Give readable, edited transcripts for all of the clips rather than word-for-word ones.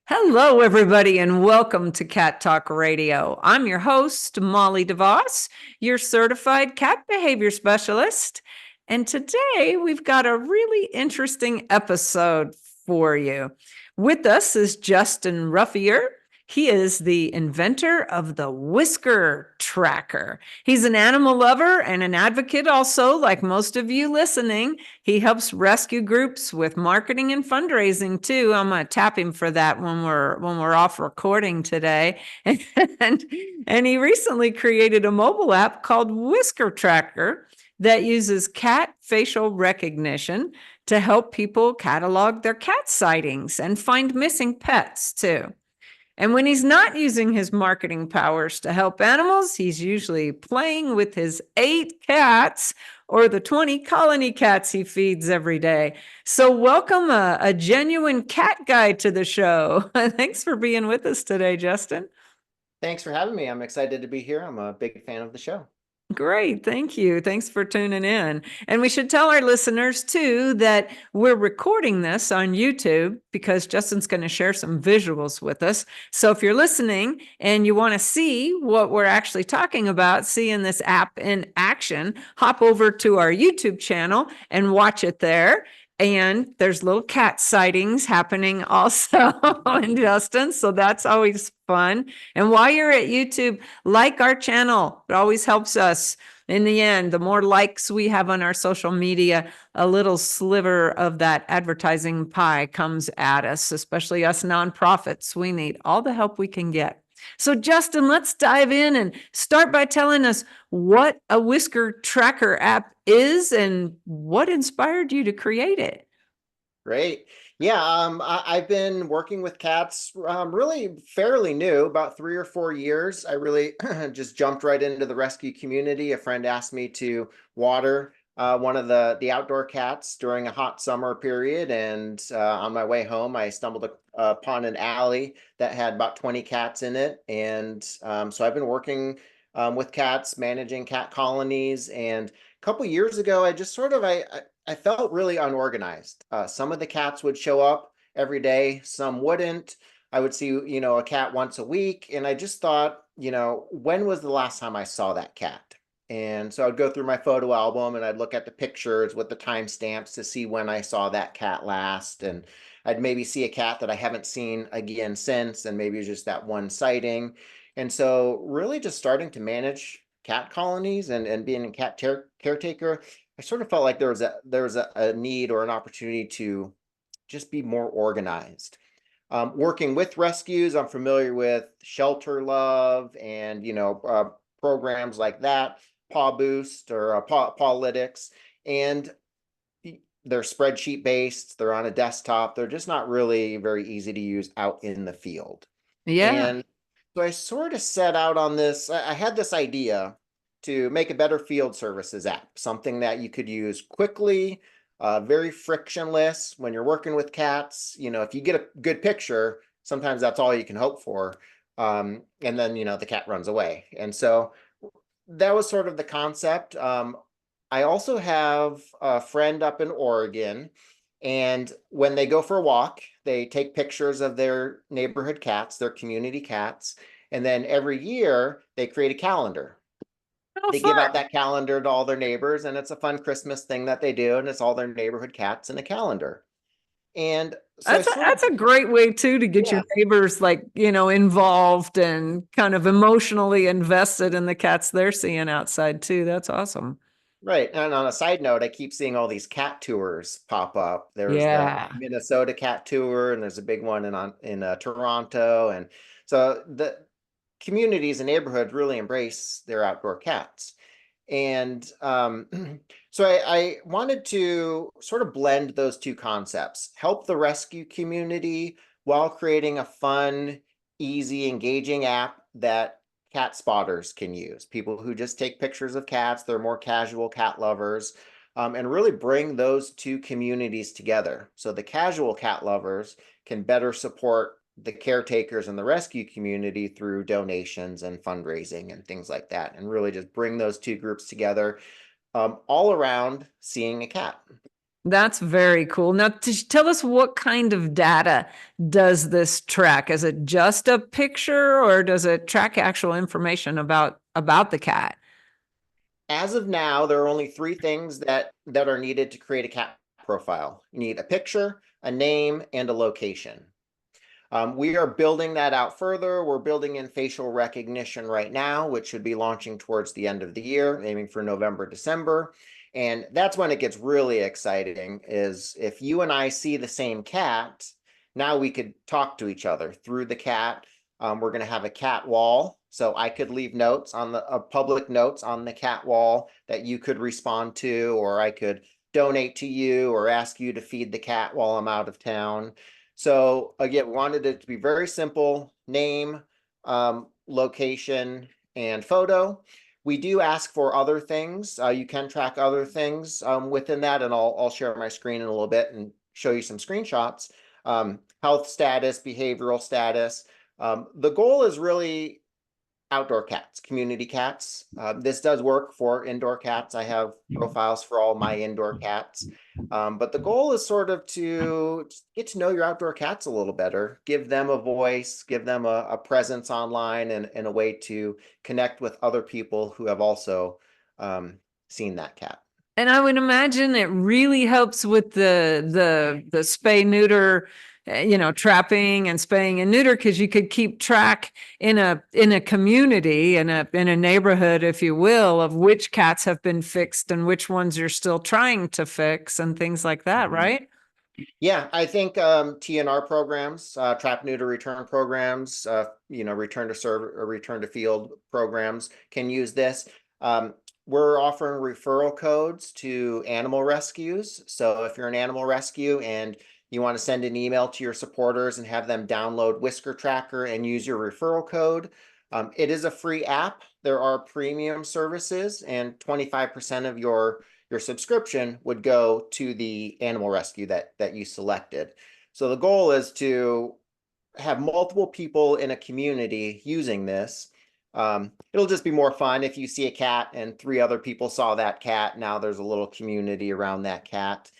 Hello, everybody, and welcome to Cat Talk Radio. I'm your host, Molly DeVos, your certified cat behavior specialist. And today we've got a really interesting episode for you. With us is Justin Ruffier. He is the inventor of the Whisker tracker. He's an animal lover and an advocate, also, like most of you listening. He helps rescue groups with marketing and fundraising too. I'm gonna tap him for that when we're off recording today. And, and he recently created a mobile app called Whisker Tracker that uses cat facial recognition to help people catalog their cat sightings and find missing pets too. And when he's not using his marketing powers to help animals, he's usually playing with his 8 cats or the 20 colony cats he feeds every day. So, welcome a genuine cat guy to the show. Thanks for being with us today, Justin. Thanks for having me. I'm excited to be here. I'm a big fan of the show. Great. Thank you. Thanks for tuning in. And we should tell our listeners too that we're recording this on YouTube because Justin's going to share some visuals with us. So if you're listening and you want to see what we're actually talking about, seeing this app in action, hop over to our YouTube channel and watch it there. And there's little cat sightings happening also in Justin. So that's always fun. And while you're at YouTube, like our channel. It always helps us. In the end, the more likes we have on our social media, a little sliver of that advertising pie comes at us, especially us nonprofits. We need all the help we can get. So, Justin, let's dive in and start by telling us what a Whisker Tracker app is and what inspired you to create it. Great. Yeah, I've been working with cats really fairly new, about 3 or 4 years. I really just jumped right into the rescue community. A friend asked me to water one of the outdoor cats during a hot summer period, and on my way home, I stumbled upon an alley that had about 20 cats in it, and so I've been working with cats, managing cat colonies, and a couple years ago, I just sort of I felt really unorganized. Some of the cats would show up every day, some wouldn't. I would see, a cat once a week. And I just thought, when was the last time I saw that cat? And so I'd go through my photo album and I'd look at the pictures with the timestamps to see when I saw that cat last. And I'd maybe see a cat that I haven't seen again since, and maybe just that one sighting. And so really just starting to manage cat colonies and being a caretaker, I sort of felt like there was a need or an opportunity to just be more organized. Working with rescues, I'm familiar with Shelter Love and programs like that, Paw Boost or Pawlytics, and they're spreadsheet based. They're on a desktop. They're just not really very easy to use out in the field. Yeah. And so I sort of set out on this. I had this idea to make a better field services app, something that you could use quickly, very frictionless when you're working with cats. If you get a good picture, sometimes that's all you can hope for. And then, the cat runs away. And so that was sort of the concept. I also have a friend up in Oregon, and when they go for a walk, they take pictures of their neighborhood cats, their community cats, and then every year they create a calendar. Oh, They give fun. out that calendar to all their neighbors, and it's a fun Christmas thing that they do, and it's all their neighborhood cats in a calendar. And so I That's a, sort of, that's a great way too to get your yeah, neighbors involved and kind of emotionally invested in the cats they're seeing outside too. That's awesome. right. And on a side note, I keep seeing all these cat tours pop up. There's the Yeah. Minnesota cat tour, and there's a big one in Toronto, and so the communities and neighborhoods really embrace their outdoor cats. And so I wanted to sort of blend those two concepts, help the rescue community while creating a fun, easy, engaging app that cat spotters can use. People who just take pictures of cats, they're more casual cat lovers, and really bring those two communities together. So the casual cat lovers can better support the caretakers and the rescue community through donations and fundraising and things like that, and really just bring those two groups together, all around seeing a cat. That's very cool. Now, tell us, what kind of data does this track? Is it just a picture, or does it track actual information about the cat? As of now, there are only three things that are needed to create a cat profile. You need a picture, a name, and a location. We are building that out further. We're building in facial recognition right now, which should be launching towards the end of the year, aiming for November, December. And that's when it gets really exciting, is if you and I see the same cat, now we could talk to each other through the cat. We're going to have a cat wall. So I could leave notes on the public notes on the cat wall that you could respond to, or I could donate to you or ask you to feed the cat while I'm out of town. So again, we wanted it to be very simple: name, location, and photo. We do ask for other things. You can track other things within that, and I'll share my screen in a little bit and show you some screenshots. Health status, behavioral status. The goal is really outdoor cats, community cats. This does work for indoor cats. I have profiles for all my indoor cats. But the goal is sort of to get to know your outdoor cats a little better, give them a voice, give them a presence online, and a way to connect with other people who have also seen that cat. And I would imagine it really helps with the spay neuter, trapping and spaying and neuter, because you could keep track in a community, in a neighborhood, if you will, of which cats have been fixed and which ones you're still trying to fix and things like that, Mhm. right? Yeah, I think TNR programs, trap neuter return programs, return to serve or return to field programs can use this. We're offering referral codes to animal rescues. So if you're an animal rescue and you want to send an email to your supporters and have them download Whisker Tracker and use your referral code, it is a free app. There are premium services, and 25% of your subscription would go to the animal rescue that you selected. So the goal is to have multiple people in a community using this. It'll just be more fun if you see a cat and three other people saw that cat. Now there's a little community around that cat.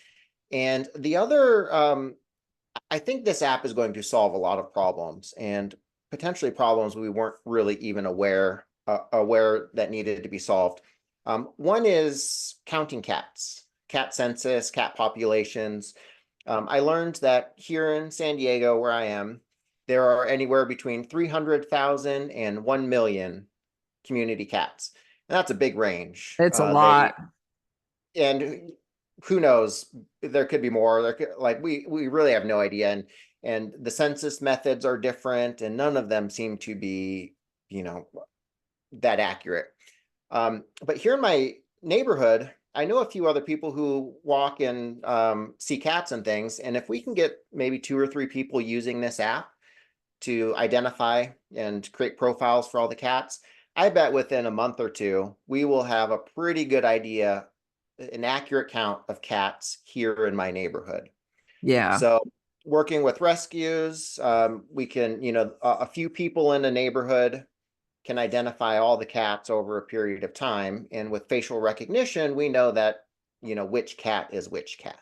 And the other, I think this app is going to solve a lot of problems, and potentially problems we weren't really even aware that needed to be solved. One is counting cats, cat census, cat populations. I learned that here in San Diego, where I am, there are anywhere between 300,000 and 1 million community cats. And that's a big range. It's a lot. And who knows, there could be more. Like we really have no idea. And the census methods are different, and none of them seem to be, you know, that accurate. But here in my neighborhood, I know a few other people who walk and see cats and things. And if we can get maybe two or three people using this app to identify and create profiles for all the cats, I bet within a month or two, we will have a pretty good idea, an accurate count of cats here in my neighborhood. Yeah. So working with rescues, we can, a few people in a neighborhood can identify all the cats over a period of time. And with facial recognition, we know that, which cat is which cat.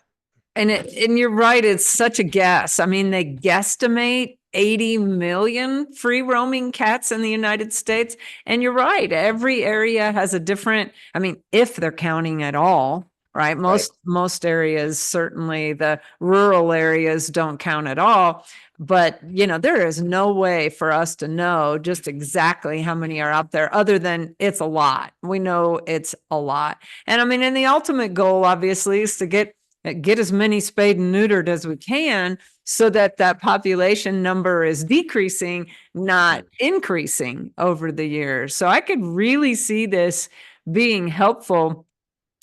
And you're right, it's such a guess. I mean, they guesstimate 80 million free roaming cats in the United States. And you're right, every area has a different, I mean, if they're counting at all, right? Right. Most areas, certainly the rural areas, don't count at all. But, there is no way for us to know just exactly how many are out there, other than it's a lot. We know it's a lot. And I mean, and the ultimate goal, obviously, is to get as many spayed and neutered as we can, so that that population number is decreasing, not increasing over the years. So I could really see this being helpful.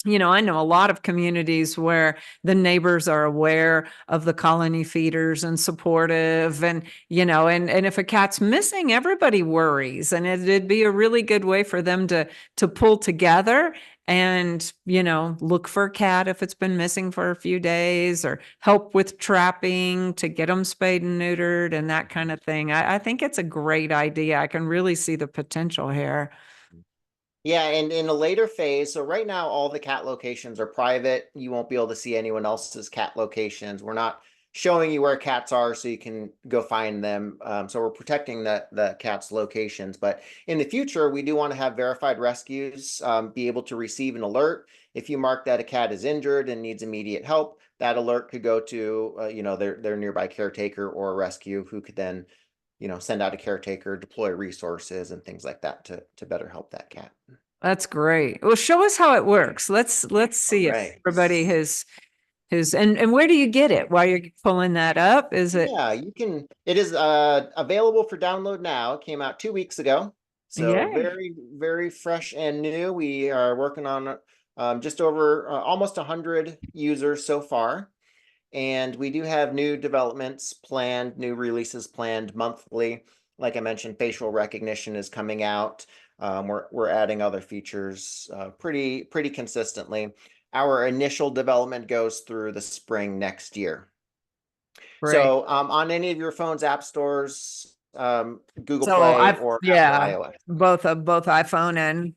I know a lot of communities where the neighbors are aware of the colony feeders and supportive, and if a cat's missing, everybody worries, and it'd be a really good way for them to pull together and, look for a cat if it's been missing for a few days, or help with trapping to get them spayed and neutered and that kind of thing. I think it's a great idea. I can really see the potential here. Yeah, and in a later phase, so right now all the cat locations are private. You won't be able to see anyone else's cat locations. We're not showing you where cats are so you can go find them. So we're protecting the cat's locations. But in the future, we do want to have verified rescues be able to receive an alert. If you mark that a cat is injured and needs immediate help, that alert could go to their nearby caretaker or rescue who could then send out a caretaker, deploy resources and things like that to better help that cat. That's great. Well, show us how it works. Let's All see if right. everybody has and where do you get it while you're pulling that up? Is it Yeah, you can. It is available for download now. It came out 2 weeks ago. So yay. very, very fresh and new. We are working on just over almost 100 users so far. And we do have new developments planned, new releases planned monthly. Like I mentioned, facial recognition is coming out. We're adding other features pretty consistently. Our initial development goes through the spring next year. Great. So on any of your phone's app stores, Google So Play I've or Apple yeah, iOS. both iPhone and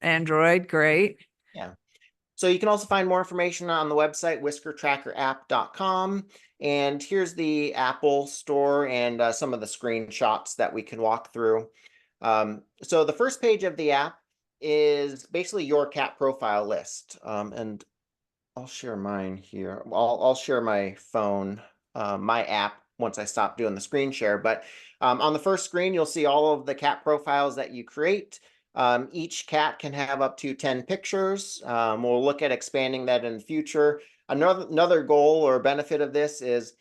Android. Great. Yeah. So you can also find more information on the website, whiskertrackerapp.com. And here's the Apple store and some of the screenshots that we can walk through. So the first page of the app is basically your cat profile list. And I'll share mine here. I'll share my phone, my app once I stop doing the screen share. But on the first screen, you'll see all of the cat profiles that you create. Each cat can have up to 10 pictures. We'll look at expanding that in the future. Another goal or benefit of this is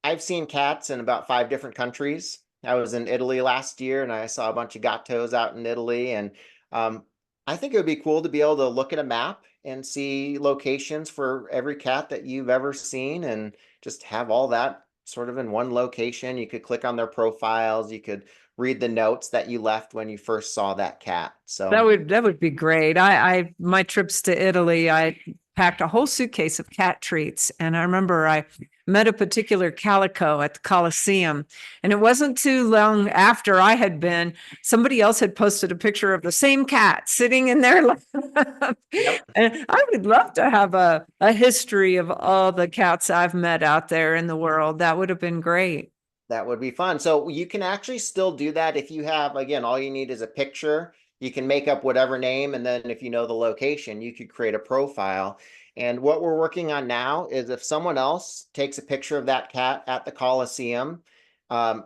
I've seen cats in about 5 different countries. I was in Italy last year and I saw a bunch of gattos out in Italy. And um, I think it would be cool to be able to look at a map and see locations for every cat that you've ever seen and just have all that sort of in one location. You could click on their profiles. You could read the notes that you left when you first saw that cat. So, That would be great. I my trips to Italy, I packed a whole suitcase of cat treats. And I remember I met a particular calico at the Coliseum. And it wasn't too long after I had been, somebody else had posted a picture of the same cat sitting in their lap. yep. And I would love to have a history of all the cats I've met out there in the world. That would have been great. That would be fun. So you can actually still do that if you have, again, all you need is a picture. You can make up whatever name, and then if you know the location, you could create a profile. And what we're working on now is if someone else takes a picture of that cat at the Coliseum,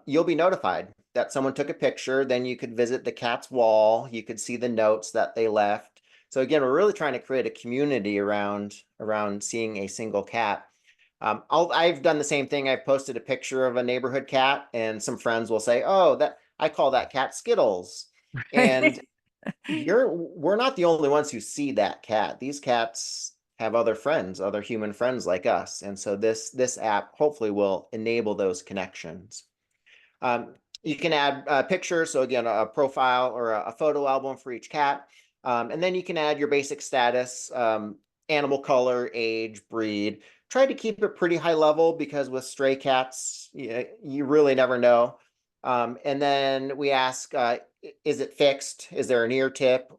you'll be notified that someone took a picture. Then you could visit the cat's wall. You could see the notes that they left. So again, we're really trying to create a community around seeing a single cat. I've done the same thing. I've posted a picture of a neighborhood cat, and some friends will say, "Oh, that I call that cat Skittles." And we're not the only ones who see that cat. These cats have other friends, other human friends like us, and so this app hopefully will enable those connections. You can add pictures, so again, a profile or a photo album for each cat, and then you can add your basic status, animal color, age, breed. Try to keep it pretty high level because with stray cats, you really never know. And then we ask, is it fixed? Is there an ear tip?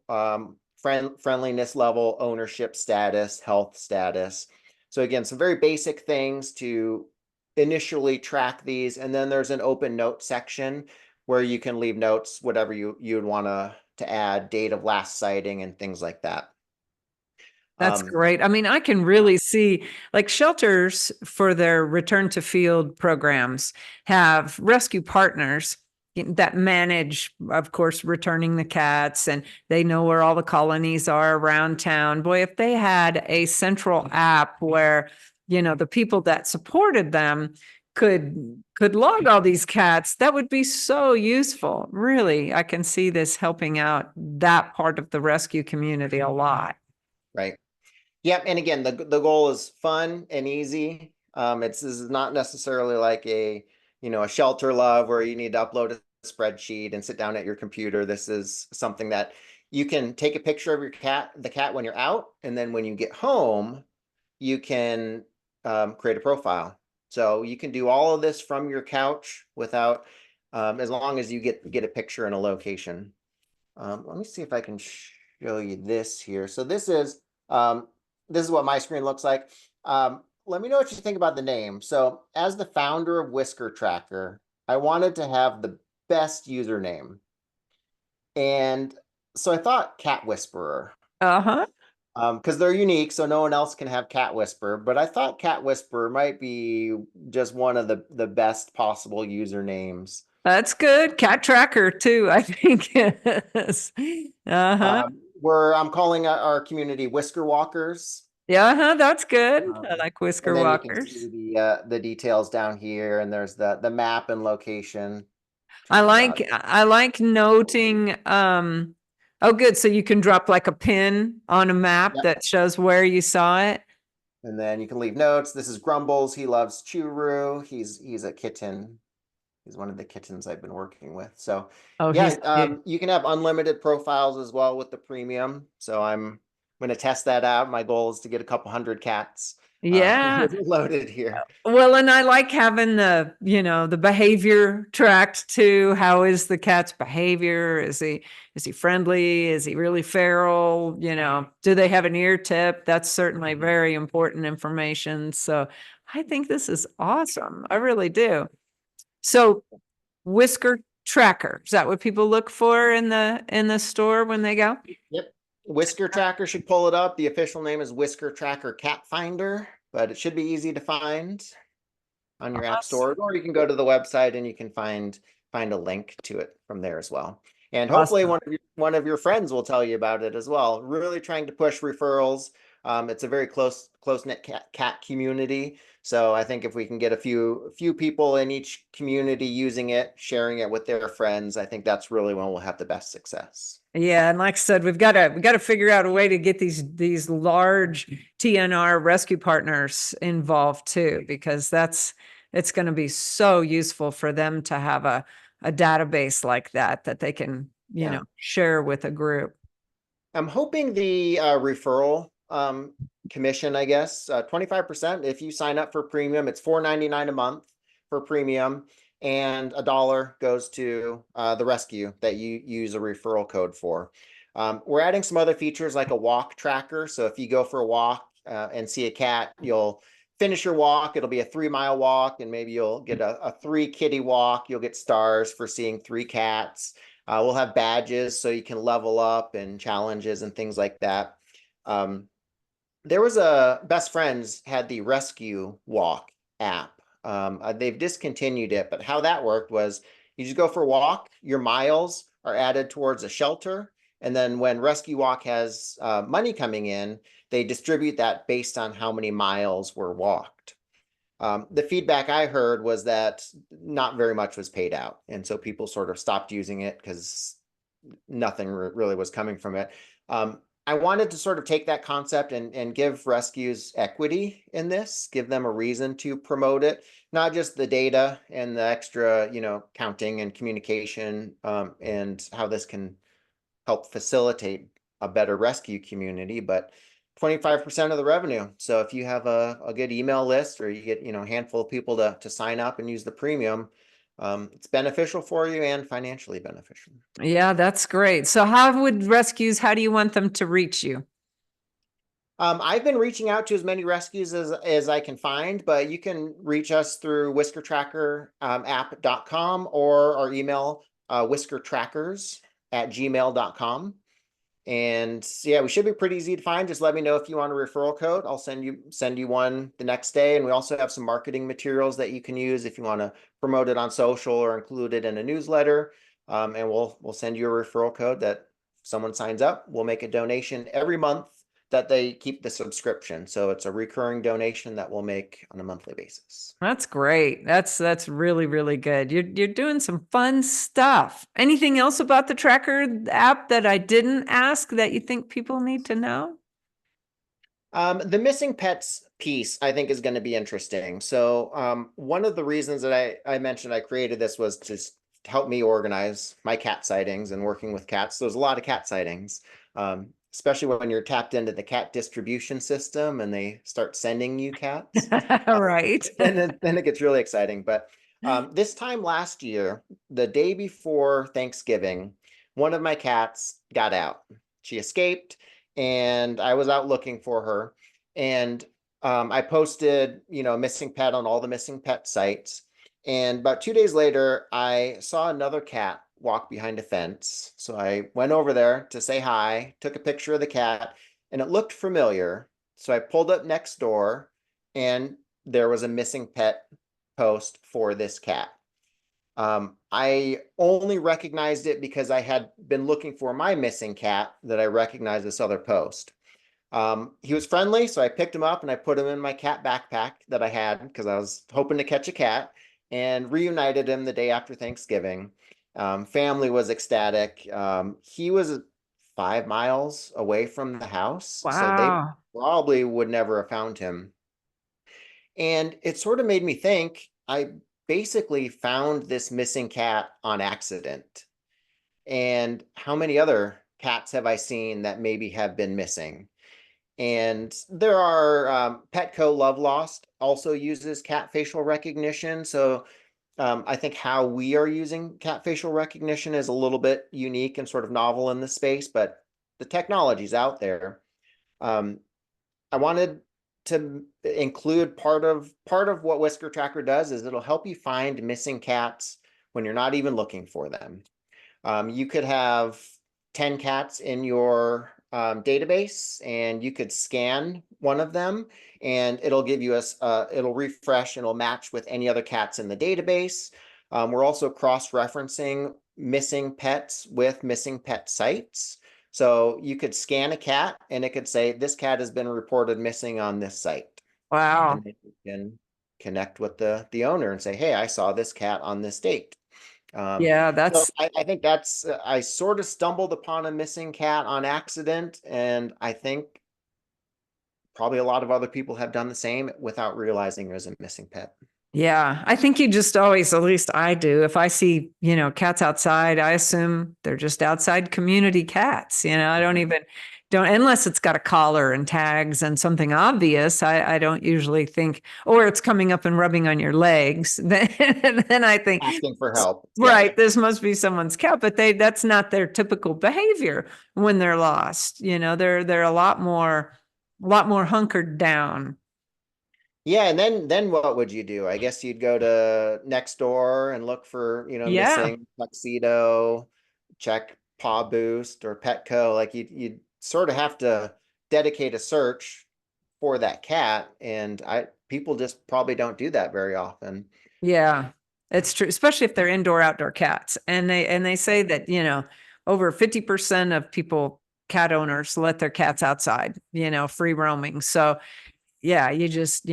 Friendliness level, ownership status, health status. So again, some very basic things to initially track these. And then there's an open note section where you can leave notes, whatever you'd want to add, date of last sighting and things like that. That's Um, great. I mean, I can really see like shelters for their return to field programs have rescue partners that manage, of course, returning the cats and they know where all the colonies are around town. Boy, if they had a central app where, the people that supported them could log all these cats, that would be so useful. Really, I can see this helping out that part of the rescue community a lot. right. Yep, and again, the goal is fun and easy. This is not necessarily like a shelter love where you need to upload a spreadsheet and sit down at your computer. This is something that you can take a picture of the cat when you're out, and then when you get home, you can create a profile. So you can do all of this from your couch without, as long as you get a picture in a location. Let me see if I can show you this here. So this is what my screen looks like. Let me know what you think about the name. So as the founder of Whisker Tracker, I wanted to have the best username. And so I thought Cat Whisperer, Uh-huh. because they're unique, so no one else can have Cat Whisperer. But I thought Cat Whisperer might be just one of the best possible usernames. That's good. Cat tracker too, I think is. Uh-huh. Where I'm calling our community Whisker Walkers. Yeah, uh-huh, that's good. I Um, like and whisker then you can walkers. see the details down here, and there's the map and location. I Turn the dog. like I like noting oh good, so you can drop like a pin on a map Yep. that shows where you saw it. And then you can leave notes. This is Grumbles. He loves Churu. He's a kitten. He's one of the kittens I've been working with. So Oh, yeah, he's cute. you can have unlimited profiles as well with the premium. So I'm going to test that out. My goal is to get a couple hundred cats Yeah. loaded here. Well, and I like having the behavior tracked too. How is the cat's behavior? Is he friendly? Is he really feral? Do they have an ear tip? That's certainly very important information. So I think this is awesome. I really do. So whisker tracker, is that what people look for in the store when they go? Yep. Whisker Tracker should pull it up. The official name is Whisker Tracker Cat Finder, but it should be easy to find on your app store, or you can go to the website and you can find a link to it from there as well. And hopefully Awesome. one of your friends will tell you about it as well. Really trying to push referrals. It's a very close-knit cat community. So I think if we can get a few people in each community using it, sharing it with their friends, I think that's really when we'll have the best success. Yeah, and like I said, we got to figure out a way to get these large TNR rescue partners involved too, because it's going to be so useful for them to have a database like that they can, Yeah. share with a group. I'm hoping the referral commission, I guess, 25%. If you sign up for premium, it's $4.99 a month for premium, and $1 goes to the rescue that you use a referral code for. We're adding some other features like a walk tracker. So if you go for a walk and see a cat, you'll finish your walk. It'll be a 3-mile walk, and maybe you'll get a 3-kitty walk. You'll get stars for seeing 3 cats. We'll have badges so you can level up and challenges and things like that. There was a Best Friends had the Rescue Walk app. They've discontinued it, but how that worked was you just go for a walk, your miles are added towards a shelter, and then when Rescue Walk has money coming in, they distribute that based on how many miles were walked. The feedback I heard was that not very much was paid out. And so people sort of stopped using it because nothing really was coming from it. I wanted to sort of take that concept and give rescues equity in this, give them a reason to promote it, not just the data and the extra, counting and communication, and how this can help facilitate a better rescue community, but 25% of the revenue. So if you have a good email list, or you get, a handful of people to sign up and use the premium, it's beneficial for you and financially beneficial. Yeah, that's great. So how do you want them to reach you? I've been reaching out to as many rescues as I can find, but you can reach us through whiskertracker.app.com or our email, whiskertrackers@gmail.com. And yeah, we should be pretty easy to find. Just let me know if you want a referral code. I'll send you one the next day. And we also have some marketing materials that you can use if you want to promote it on social or include it in a newsletter. And we'll send you a referral code that if someone signs up, we'll make a donation every month that they keep the subscription. So it's a recurring donation that we'll make on a monthly basis. That's great. That's really, really good. You're doing some fun stuff. Anything else about the tracker app that I didn't ask that you think people need to know? The missing pets piece, I think, is going to be interesting. So one of the reasons that I mentioned I created this was to help me organize my cat sightings and working with cats. There's a lot of cat sightings, especially when you're tapped into the cat distribution system and they start sending you cats. Right. Then it gets really exciting. But this time last year, the day before Thanksgiving, one of my cats got out. She escaped, and I was out looking for her. And I posted, a missing pet on all the missing pet sites. And about 2 days later, I saw another cat walk behind a fence. So I went over there to say hi, took a picture of the cat, and it looked familiar. So I pulled up next door, and there was a missing pet post for this cat. I only recognized it because I had been looking for my missing cat that I recognized this other post. He was friendly, so I picked him up and I put him in my cat backpack that I had because I was hoping to catch a cat, and reunited him the day after Thanksgiving. Family was ecstatic. He was 5 miles away from the house, so they Wow. probably would never have found him. And it sort of made me think I basically found this missing cat on accident. And how many other cats have I seen that maybe have been missing? And there are Petco Love Lost also uses cat facial recognition. So I think how we are using cat facial recognition is a little bit unique and sort of novel in the space, but the technology's out there. Um, I wanted to include part of what Whisker Tracker does is it'll help you find missing cats when you're not even looking for them. You could have 10 cats in your database, and you could scan one of them, and it'll give you it'll refresh and it'll match with any other cats in the database. We're also cross-referencing missing pets with missing pet sites. So you could scan a cat and it could say, this cat has been reported missing on this site. Wow. And then you can connect with the owner and say, hey, I saw this cat on this date. Um, Yeah, so that's I think I sort of stumbled upon a missing cat on accident, and I think probably a lot of other people have done the same without realizing there's a missing pet. Yeah, I think you just always, at least I do, if I see, cats outside, I assume they're just outside community cats. I don't Mhm. even, don't, unless it's got a collar and tags and something obvious, I don't usually think, or it's coming up and rubbing on your legs. Then I think, Asking for help. Yeah. right, this must be someone's cat, but that's not their typical behavior when they're lost. They're a lot more hunkered down. Yeah, and then what would you do? I guess you'd go to next door and look for, Yeah. missing tuxedo, check Paw Boost or Petco. Like you'd sort of have to dedicate a search for that cat, and I people just probably don't do that very often. Yeah, it's true, especially if they're indoor outdoor cats. And they say that, over 50% of cat owners let their cats outside, free roaming. So yeah, you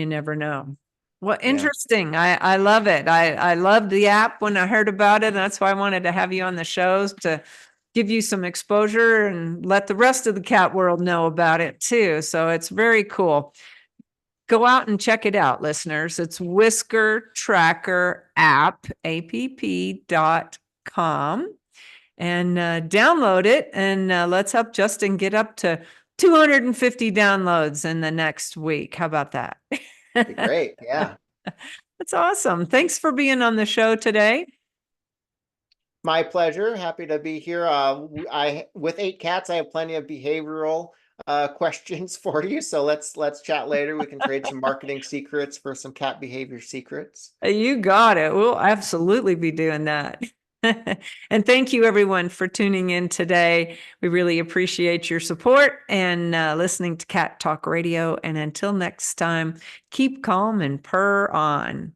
never know. Well, Yeah. interesting. I love it. I loved the app when I heard about it. That's why I wanted to have you on the shows to give you some exposure and let the rest of the cat world know about it too. So it's very cool. Go out and check it out, listeners. It's Whisker Tracker app.com, and download it, and let's help Justin get up to 250 downloads in the next week. How about that? Be great. Yeah. That's awesome. Thanks for being on the show today. My pleasure. Happy to be here. I with 8 cats, I have plenty of behavioral questions for you. So let's chat later. We can trade some marketing secrets for some cat behavior secrets. You got it. We'll absolutely be doing that. And thank you, everyone, for tuning in today. We really appreciate your support and listening to Cat Talk Radio. And until next time, keep calm and purr on.